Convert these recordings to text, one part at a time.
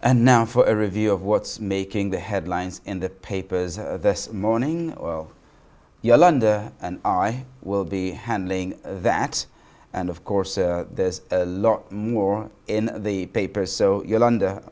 And now for a review of what's making the headlines in the papers this morning. Well, Yolanda and I will be handling that. And of course, there's a lot more in the papers. So, Yolanda,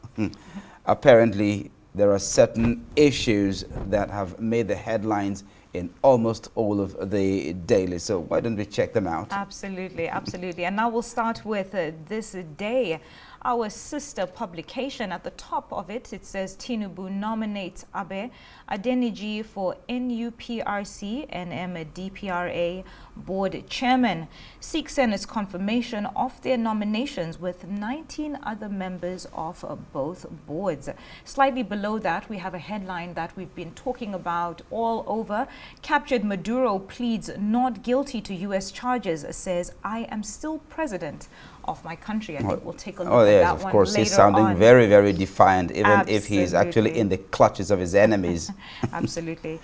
apparently there are certain issues that have made the headlines in almost all of the dailies. So why don't we check them out? Absolutely, absolutely. And now we'll start with this day. Our sister publication, at the top of it, it says Tinubu nominates Abe Adeniji for NUPRC and DPRA board chairman. Seeks Senate's confirmation of their nominations with 19 other members of both boards. Slightly below that, we have a headline that we've been talking about all over. Captured Maduro pleads not guilty to U.S. charges, says, I am still president of my country. I think we'll take a look at that one later on. Of course, he's sounding very, very defiant, even if he's actually in the clutches of his enemies. Absolutely.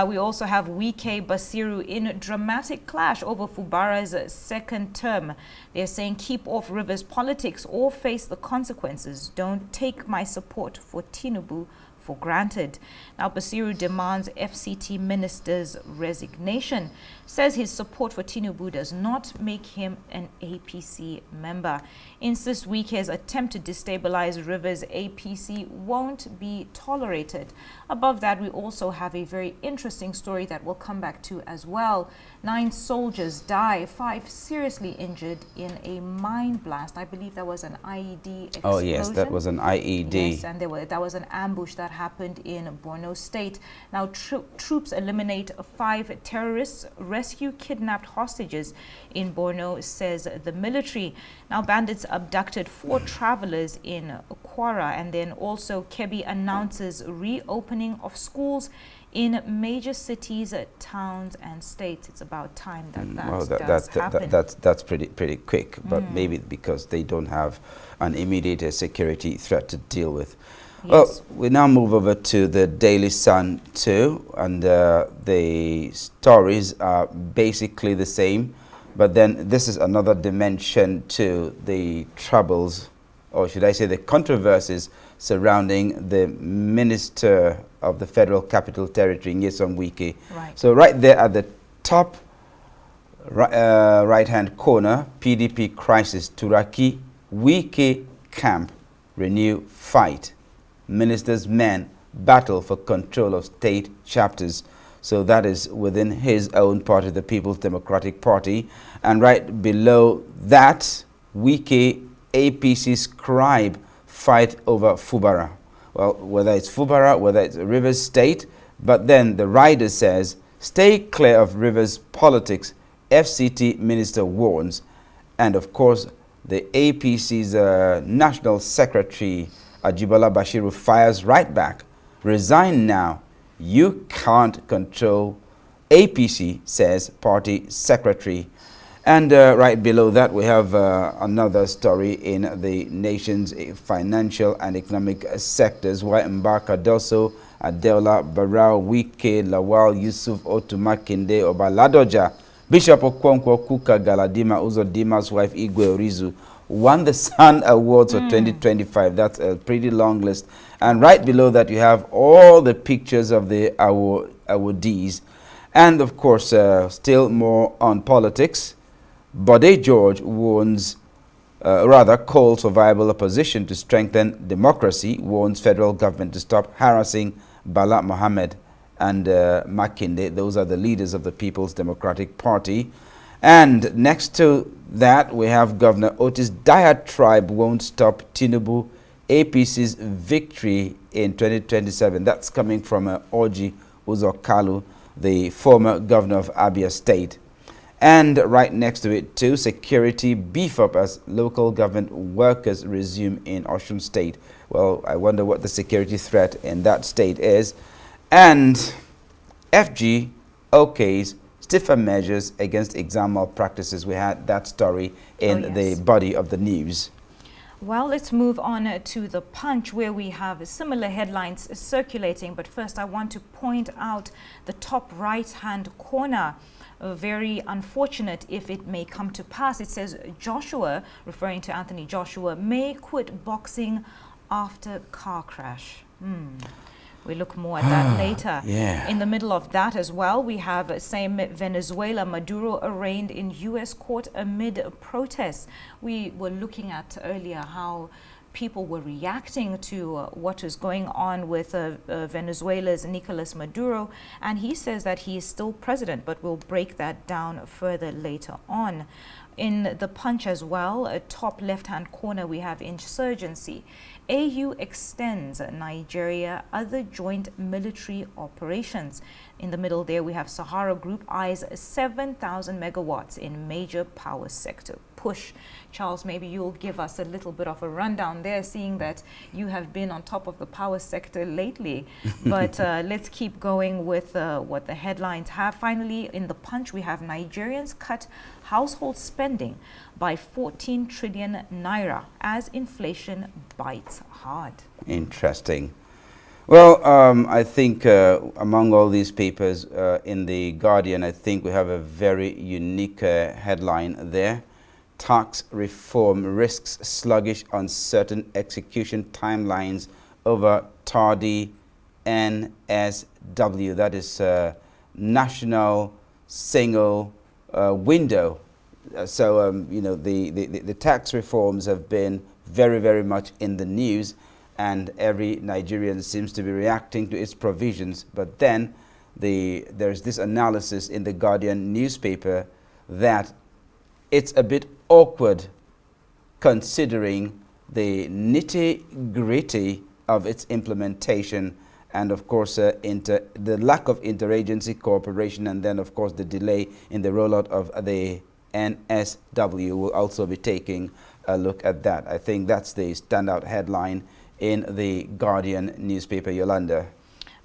We also have Wike Basiru in dramatic clash over Fubara's second term. They're saying keep off Rivers politics or face the consequences. Don't take my support for Tinubu for granted. Now, Basiru demands FCT minister's resignation, says his support for Tinubu does not make him an APC member. Insists Wike's attempt to destabilize Rivers APC won't be tolerated. Above that, we also have a very interesting story that we'll come back to as well. 9 soldiers die, 5 seriously injured in a mine blast. I believe that was an IED explosion. Oh yes, that was an IED. Yes, and that was an ambush that happened in Borno State. Now, troops eliminate 5 terrorists, rescue kidnapped hostages in Borno, says the military. Now, bandits abducted 4 travelers in Kwara, and then also Kebbi announces reopening of schools in major cities, towns, and states. It's about time that does happen. That's pretty quick, but maybe because they don't have an immediate security threat to deal with. Yes. Well, we now move over to the Daily Sun too, and the stories are basically the same, but then this is another dimension to the troubles, or should I say the controversies surrounding the Minister of the Federal Capital Territory, Nyesom Wike. Right. So right there at the top right-hand corner, PDP crisis, Turaki, Wike camp, renew fight. Minister's men battle for control of state chapters. So that is within his own party, the People's Democratic Party. And right below that, Wike APC scribe fight over Fubara. Well, whether it's Fubara, whether it's Rivers State, but then the rider says, stay clear of Rivers politics, FCT minister warns. And of course, the APC's National Secretary, Ajibala Basiru, fires right back. Resign now. You can't control APC, says party secretary. And right below that, we have another story in the nation's financial and economic sectors, where Mbaka Doso, Adeola, Barao, Wike, Lawal, Yusuf, Otumakinde, Obaladoja, Bishop Okonkwo, Kuka, Galadima, Uzodima's wife, Igwe Orizu, won the Sun Awards for 2025. That's a pretty long list. And right below that, you have all the pictures of the awardees. And of course, still more on politics. Bode George warns, calls for viable opposition to strengthen democracy, warns federal government to stop harassing Bala Mohammed and Makinde. Those are the leaders of the People's Democratic Party. And next to that, we have Governor Otis' diatribe won't stop Tinubu APC's victory in 2027. That's coming from Orji Uzokalu, the former governor of Abia State. And right next to it too, security beef up as local government workers resume in Osun State. Well, I wonder what the security threat in that state is. And FG okays stiffer measures against exam malpractices. We had that story in the body of the news. Well, let's move on to the Punch, where we have similar headlines circulating. But first, I want to point out the top right-hand corner. Very unfortunate if it may come to pass. It says Joshua, referring to Anthony Joshua, may quit boxing after car crash. We look more at that later. Yeah. In the middle of that as well, we have same Venezuela, Maduro arraigned in U.S. court amid protests. We were looking at earlier how people were reacting to what is going on with Venezuela's Nicolas Maduro, and he says that he is still president, but we'll break that down further later on. In the Punch as well, top left-hand corner, we have insurgency. AU extends Nigeria other joint military operations. In the middle there, we have Sahara Group eyes 7,000 megawatts in major power sector push. Charles, maybe you'll give us a little bit of a rundown there, seeing that you have been on top of the power sector lately. But let's keep going with what the headlines have. Finally, in the Punch, we have Nigerians cut household spending by 14 trillion naira as inflation bites hard. Interesting. Well, I think among all these papers in The Guardian, I think we have a very unique headline there. Tax reform risks sluggish, uncertain execution timelines over tardy NSW. That is National Single Window. So, you know, the tax reforms have been very, very much in the news, and every Nigerian seems to be reacting to its provisions. But then there's this analysis in The Guardian newspaper that it's a bit awkward considering the nitty-gritty of its implementation, and of course the lack of interagency cooperation, and then of course the delay in the rollout of the NSW. Will also be taking a look at that. I think that's the standout headline in The Guardian newspaper, Yolanda.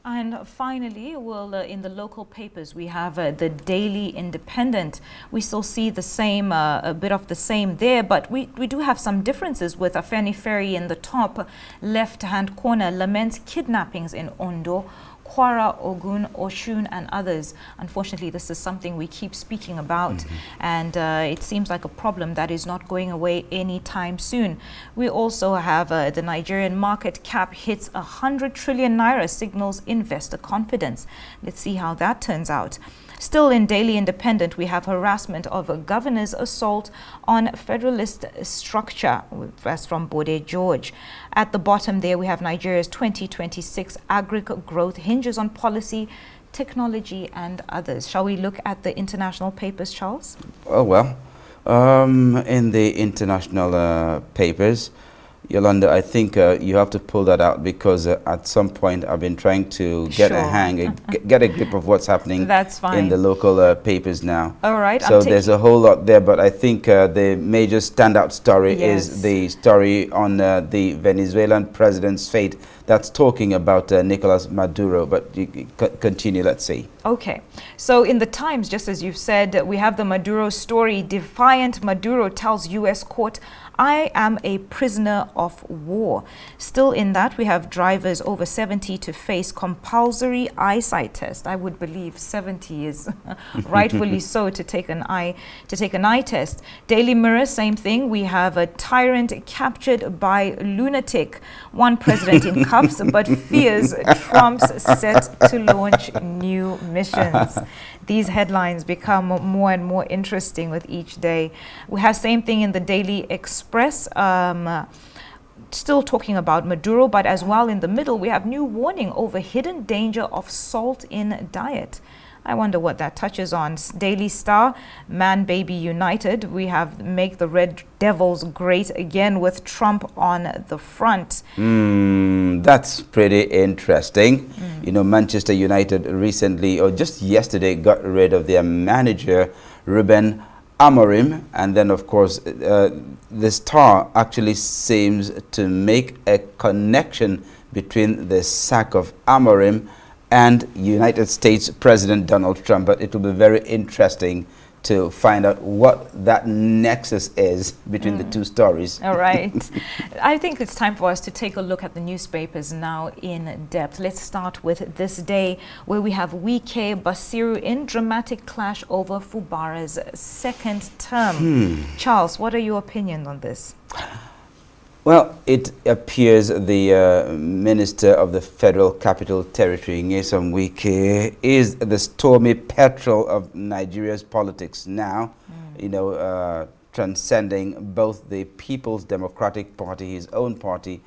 And finally, we'll, in the local papers, we have the Daily Independent. We still see the same, a bit of the same there, but we do have some differences with Afeni Ferry in the top left-hand corner, laments kidnappings in Ondo, Kwara, Ogun, Oshun, and others. Unfortunately, this is something we keep speaking about, and it seems like a problem that is not going away anytime soon. We also have the Nigerian market cap hits 100 trillion naira, signals investor confidence. Let's see how that turns out. Still in Daily Independent, we have harassment of a governor's assault on federalist structure. That's from Bode George. At the bottom there, we have Nigeria's 2026 aggregate growth hinges on policy, technology, and others. Shall we look at the international papers, Charles? Oh, well, in the international papers, Yolanda, I think you have to pull that out, because at some point I've been trying to get a hang, get a grip of what's happening in the local papers now. All right. So there's a whole lot there, but I think the major standout story is the story on the Venezuelan president's fate. That's talking about Nicolas Maduro, but you continue, let's see. Okay, so in the Times, just as you've said, we have the Maduro story. Defiant Maduro tells U.S. court, I am a prisoner of war. Still in that, we have drivers over 70 to face compulsory eyesight test. I would believe 70 is rightfully so to take an eye test. Daily Mirror, same thing. We have a tyrant captured by lunatic. One president in cuffs, but fears Trump's set to launch new missions. These headlines become more and more interesting with each day. We have same thing in the Daily Express, still talking about Maduro, but as well in the middle, we have new warning over hidden danger of salt in diet. I wonder what that touches on. Daily Star, Man Baby United. We have Make the Red Devils Great Again with Trump on the front. That's pretty interesting. You know, Manchester United recently, or just yesterday, got rid of their manager, Ruben Amorim. And then, of course, the Star actually seems to make a connection between the sack of Amorim and United States President Donald Trump. But it will be very interesting to find out what that nexus is between the two stories. All right. I think it's time for us to take a look at the newspapers now in depth. Let's start with This Day, where we have Wike Basiru in dramatic clash over Fubara's second term. Charles, what are your opinions on this? Well, it appears the Minister of the Federal Capital Territory, Nyesom Wike, is the stormy petrel of Nigeria's politics now, transcending both the People's Democratic Party, his own party,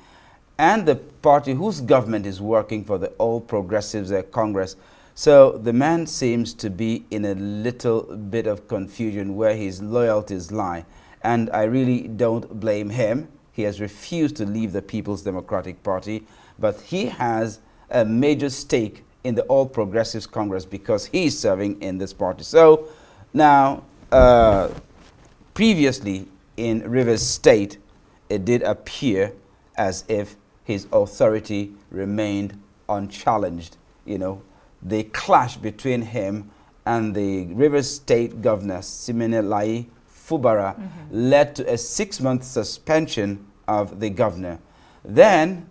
and the party whose government is working for the All Progressives Congress. So the man seems to be in a little bit of confusion where his loyalties lie. And I really don't blame him. He has refused to leave the People's Democratic Party, but he has a major stake in the All Progressives Congress because he is serving in this party. So now, previously in Rivers State, it did appear as if his authority remained unchallenged. The clash between him and the Rivers State Governor, Siminalayi Fubara, led to a 6-month suspension of the governor. Then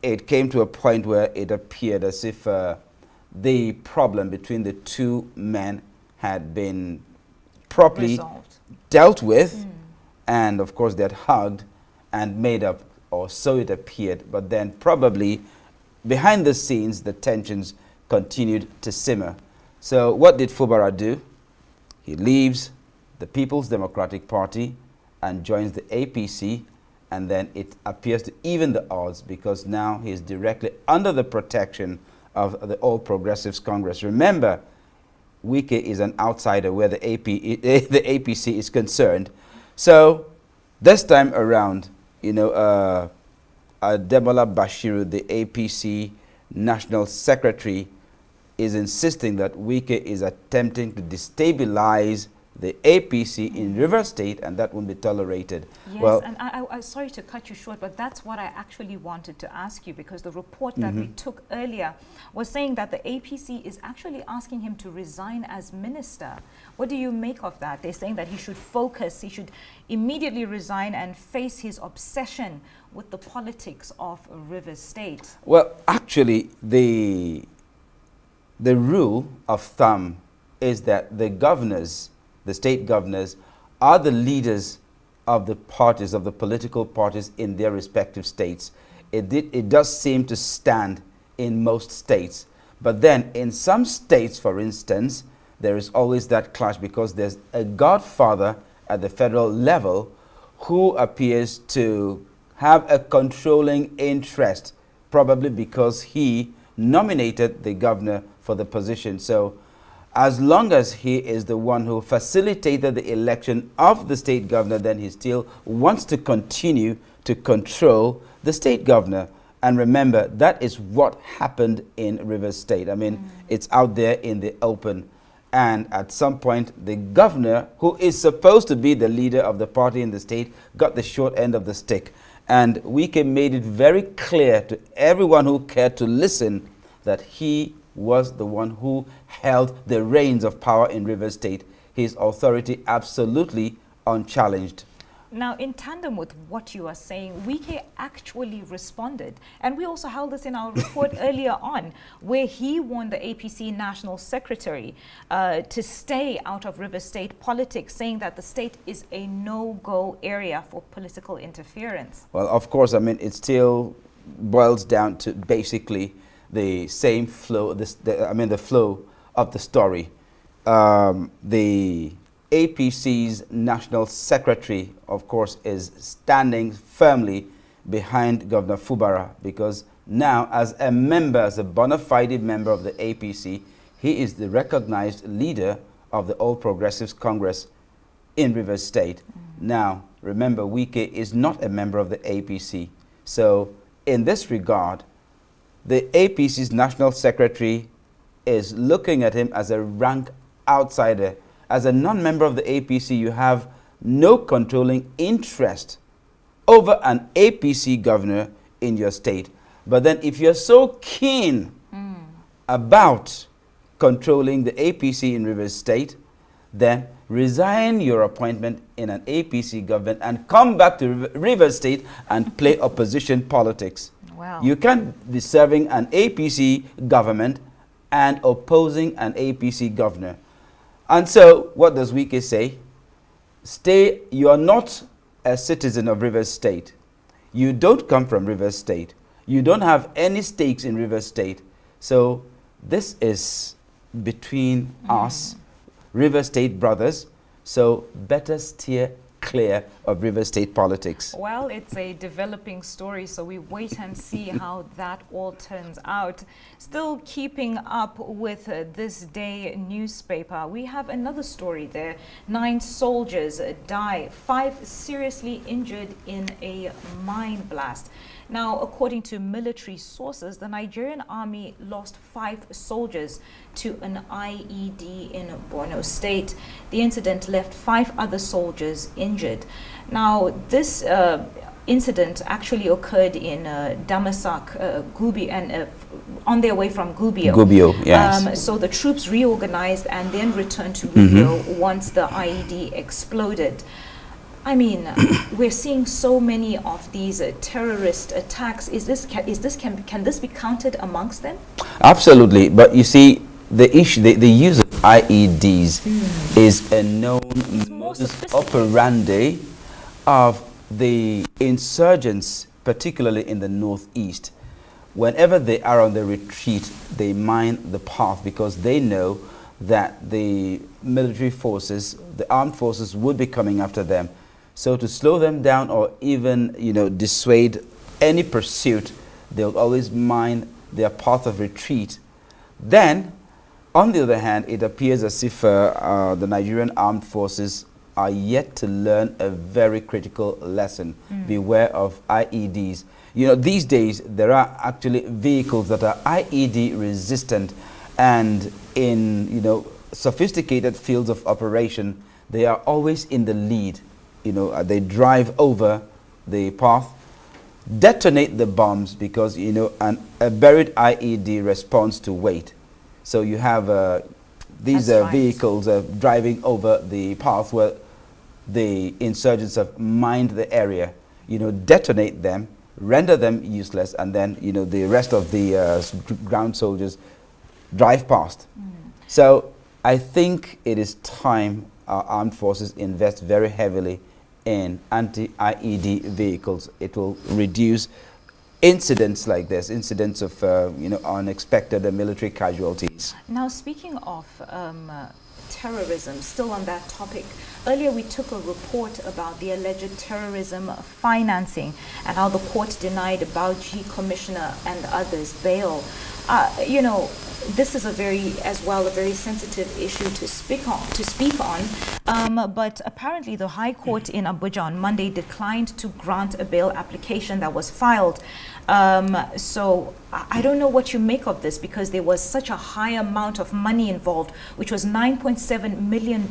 it came to a point where it appeared as if the problem between the two men had been properly dealt with, and of course they had hugged and made up, or so it appeared. But then probably behind the scenes the tensions continued to simmer. So what did Fubara do? He leaves the People's Democratic Party and joins the APC, and then it appears to even the odds because now he is directly under the protection of the All Progressives Congress. Remember, Wike is an outsider where the APC is concerned. So this time around, Debola Basiru, the APC National Secretary, is insisting that Wike is attempting to destabilize the APC in River State, and that won't be tolerated. Yes, well, and I'm sorry to cut you short, but that's what I actually wanted to ask you, because the report that we took earlier was saying that the APC is actually asking him to resign as minister. What do you make of that? They're saying that he should focus, he should immediately resign and face his obsession with the politics of River State. Well, actually, the rule of thumb is that the governors, the state governors, are the leaders of the parties, of the political parties in their respective states. It does seem to stand in most states. But then in some states, for instance, there is always that clash because there's a godfather at the federal level who appears to have a controlling interest, probably because he nominated the governor for the position. So as long as he is the one who facilitated the election of the state governor, then he still wants to continue to control the state governor. And remember, that is what happened in Rivers State. I mean, it's out there in the open. And at some point, the governor, who is supposed to be the leader of the party in the state, got the short end of the stick. And Wike made it very clear to everyone who cared to listen that he was the one who held the reins of power in Rivers State. His authority absolutely unchallenged. Now, in tandem with what you are saying, Wike actually responded. And we also held this in our report earlier on, where he warned the APC National Secretary to stay out of River State politics, saying that the state is a no-go area for political interference. Well, of course, I mean, it still boils down to basically the same flow, the flow of the story. The APC's National Secretary, of course, is standing firmly behind Governor Fubara because now, as a member, as a bona fide member of the APC, he is the recognized leader of the All Progressives Congress in Rivers State. Now, remember, Wike is not a member of the APC. So, in this regard, the APC's National Secretary is looking at him as a rank outsider. As a non-member of the APC, you have no controlling interest over an APC governor in your state. But then if you're so keen about controlling the APC in Rivers State, then resign your appointment in an APC government and come back to Rivers State and play opposition politics. Wow. You can't be serving an APC government and opposing an APC governor. And so, what does Wike say? You are not a citizen of Rivers State. You don't come from Rivers State. You don't have any stakes in Rivers State. So this is between us, Rivers State brothers. So better steer clear of River State politics. Well, it's a developing story, so we wait and see how that all turns out. Still keeping up with this day newspaper, we have another story there. 9 soldiers die, 5 seriously injured in a mine blast. Now, according to military sources, the Nigerian army lost 5 soldiers to an IED in Borno State. The incident left 5 other soldiers injured. Now, this incident actually occurred in Damasak, Gubi, and on their way from Gubbio. Gubbio, yes. So the troops reorganized and then returned to Gubbio once the IED exploded. I mean, we're seeing so many of these terrorist attacks. Can this be counted amongst them? Absolutely, but you see, the issue, the use of IEDs is a known modus operandi of the insurgents, particularly in the northeast. Whenever they are on the retreat, they mine the path because they know that the military forces, the armed forces, would be coming after them. So to slow them down or even, dissuade any pursuit, they'll always mine their path of retreat. Then, on the other hand, it appears as if the Nigerian armed forces are yet to learn a very critical lesson. Beware of IEDs. These days, there are actually vehicles that are IED resistant, and in, sophisticated fields of operation, they are always in the lead. They drive over the path, detonate the bombs because, a buried IED responds to weight. So you have these vehicles driving over the path where the insurgents have mined the area, detonate them, render them useless, and then, the rest of the ground soldiers drive past. So I think it is time our armed forces invest very heavily in anti-IED vehicles. It will reduce incidents like this, incidents of unexpected military casualties. Now, speaking of terrorism, still on that topic, earlier we took a report about the alleged terrorism financing and how the court denied Bauchi Commissioner and others bail. This is a very sensitive issue to speak on. But apparently the High Court in Abuja on Monday declined to grant a bail application that was filed. So I don't know what you make of this, because there was such a high amount of money involved, which was $9.7 million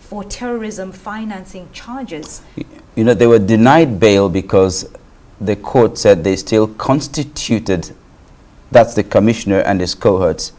for terrorism financing charges. They were denied bail because the court said they still constituted, that's the commissioner and his cohorts,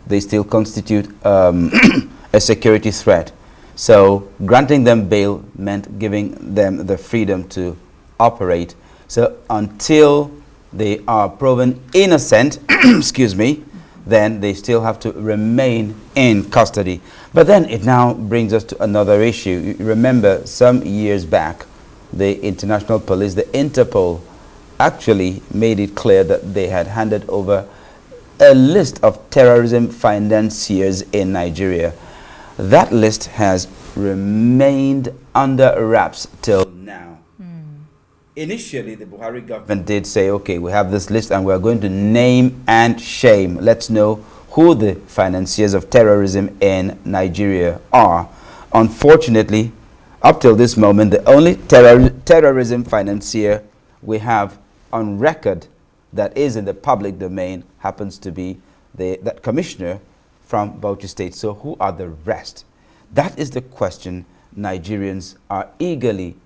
they still constitute a security threat. So granting them bail meant giving them the freedom to operate. So until they are proven innocent, excuse me, then they still have to remain in custody. But then it now brings us to another issue. You remember some years back, the international police, the Interpol, actually made it clear that they had handed over a list of terrorism financiers in Nigeria. That list has remained under wraps till now. Initially, the Buhari government did say, okay, we have this list and we're going to name and shame. Let's know who the financiers of terrorism in Nigeria are. Unfortunately, up till this moment, the only terrorism financier we have on record that is in the public domain happens to be that commissioner from Bauchi State. So who are the rest? That is the question Nigerians are eagerly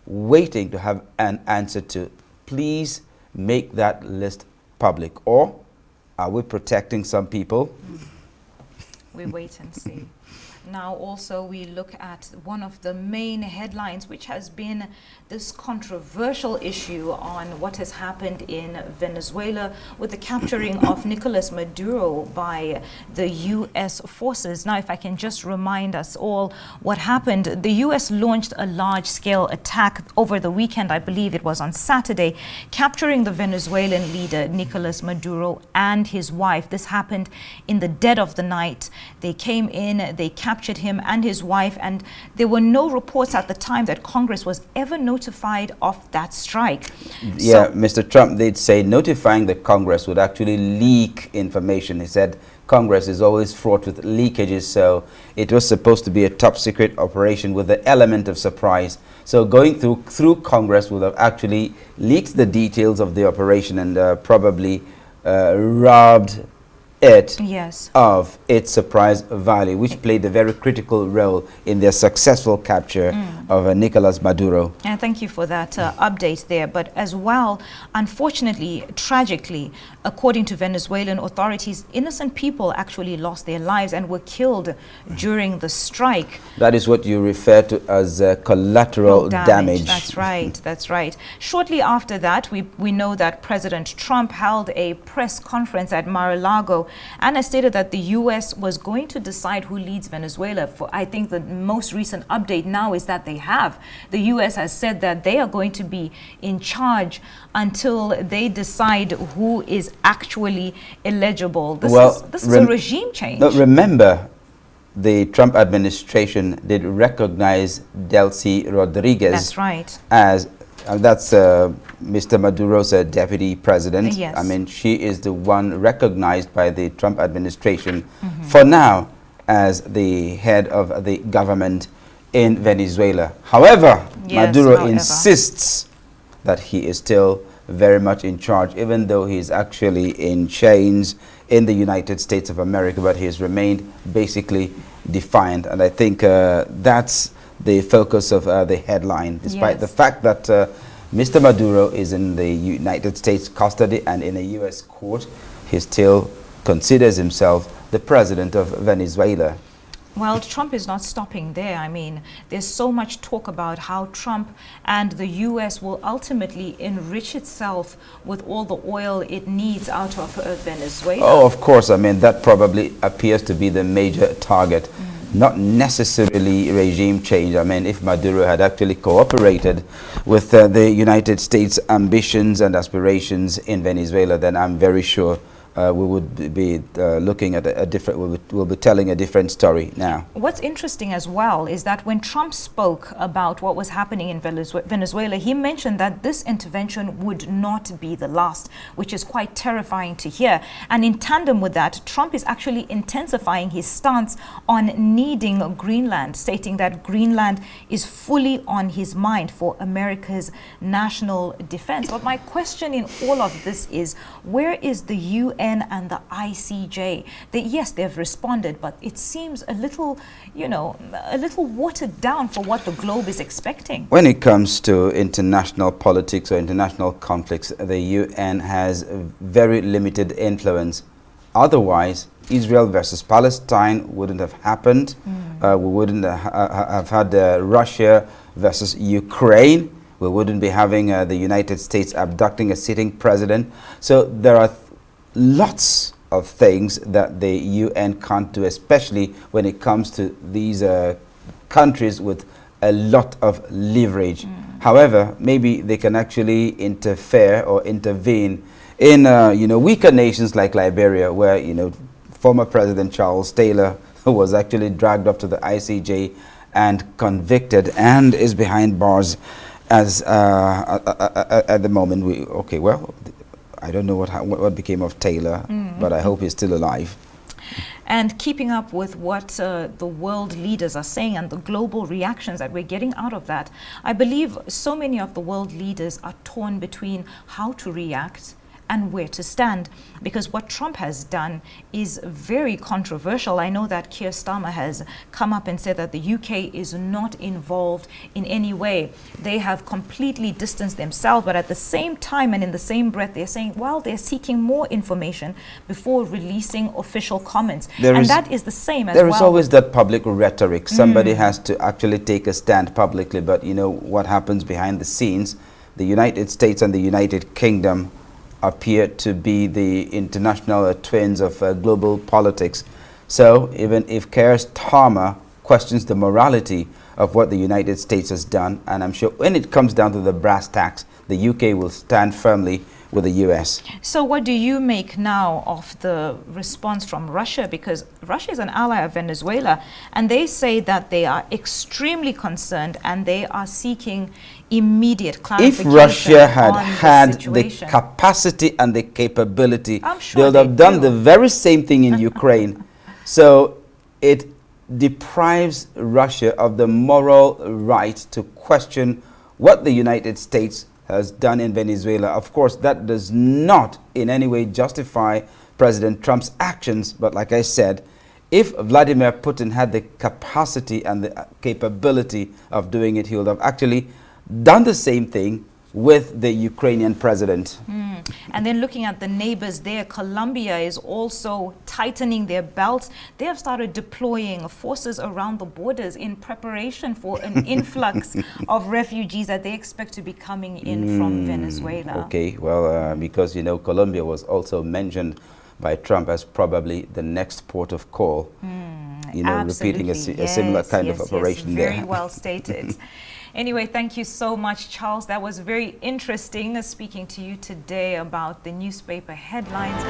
waiting to have an answer to. Please make that list public. Or are we protecting some people? We wait and see. Now also we look at one of the main headlines, which has been this controversial issue on what has happened in Venezuela with the capturing of Nicolas Maduro by the U.S. forces. Now, if I can just remind us all what happened, the U.S. launched a large-scale attack over the weekend, I believe it was on Saturday, capturing the Venezuelan leader Nicolas Maduro and his wife. This happened in the dead of the night. They came in, they captured him and his wife, and there were no reports at the time that Congress was ever notified of that strike. Yeah, So, Mr. Trump did say notifying the Congress would actually leak information. He said Congress is always fraught with leakages, so it was supposed to be a top secret operation with the element of surprise. So going through Congress would have actually leaked the details of the operation and probably robbed it yes. of its surprise value, which played a very critical role in their successful capture of Nicolas Maduro. And thank you for that update there. But as well, unfortunately, tragically, according to Venezuelan authorities, innocent people actually lost their lives and were killed during the strike. That is what you refer to as collateral damage. That's right. That's right. Shortly after that, we know that President Trump held a press conference at Mar-a-Lago and has stated that the U.S. was going to decide who leads Venezuela. For I think the most recent update now is that they have. The U.S. has said that they are going to be in charge until they decide who is actually eligible. This is a regime change. No, remember, the Trump administration did recognize Delcy Rodriguez. That's right. As that's Mr. Maduro's deputy president. Yes. I mean, she is the one recognized by the Trump administration for now as the head of the government in Venezuela. However, Maduro insists that he is still very much in charge, even though he is actually in chains in the United States of America, but he has remained basically defiant. And I think that's the focus of the headline, despite the fact that Mr. Maduro is in the United States custody and in a U.S. court, he still considers himself the president of Venezuela. Well, Trump is not stopping there. I mean, there's so much talk about how Trump and the U.S. will ultimately enrich itself with all the oil it needs out of Venezuela. Oh, of course. I mean, that probably appears to be the major target. Not necessarily regime change. I mean, if Maduro had actually cooperated with the United States' ambitions and aspirations in Venezuela, then I'm very sure we would be looking at a different, we'll be telling a different story now. What's interesting as well is that when Trump spoke about what was happening in Venezuela, he mentioned that this intervention would not be the last, which is quite terrifying to hear. And in tandem with that, Trump is actually intensifying his stance on needing Greenland, stating that Greenland is fully on his mind for America's national defense. But my question in all of this is, where is the UN and the ICJ? Yes, they've responded, but it seems a little, a little watered down for what the globe is expecting. When it comes to international politics or international conflicts, the UN has very limited influence. Otherwise, Israel versus Palestine wouldn't have happened. We wouldn't have had Russia versus Ukraine. We wouldn't be having the United States abducting a sitting president. So there are lots of things that the UN can't do, especially when it comes to these countries with a lot of leverage. However, maybe they can actually interfere or intervene in weaker nations like Liberia, where former President Charles Taylor was actually dragged up to the ICJ and convicted and is behind bars as at the moment. I don't know what became of Taylor, but I hope he's still alive. And keeping up with what the world leaders are saying and the global reactions that we're getting out of that, I believe so many of the world leaders are torn between how to react and where to stand. Because what Trump has done is very controversial. I know that Keir Starmer has come up and said that the UK is not involved in any way. They have completely distanced themselves, but at the same time and in the same breath, they're saying, well, they're seeking more information before releasing official comments. That is the same as well. There is always that public rhetoric. Somebody has to actually take a stand publicly, but you know what happens behind the scenes. The United States and the United Kingdom appear to be the international twins of global politics. So even if Keir Starmer questions the morality of what the United States has done, and I'm sure when it comes down to the brass tacks, the UK will stand firmly with the US. So what do you make now of the response from Russia? Because Russia is an ally of Venezuela, and they say that they are extremely concerned and they are seeking immediate clarification. If Russia had had the situation. capacity and the capability, I'm sure they would have done the very same thing in Ukraine. So it deprives Russia of the moral right to question what the United States has done in Venezuela. Of course, that does not in any way justify President Trump's actions. But like I said, if Vladimir Putin had the capacity and the capability of doing it, he would have actually done the same thing with the Ukrainian president. And then looking at the neighbors there, Colombia is also tightening their belts. They have started deploying forces around the borders in preparation for an influx of refugees that they expect to be coming in from Venezuela. Okay, well, because, you know, Colombia was also mentioned by Trump as probably the next port of call. You know, repeating a similar kind of operation there. Very well stated. Anyway, thank you so much, Charles. That was very interesting speaking to you today about the newspaper headlines.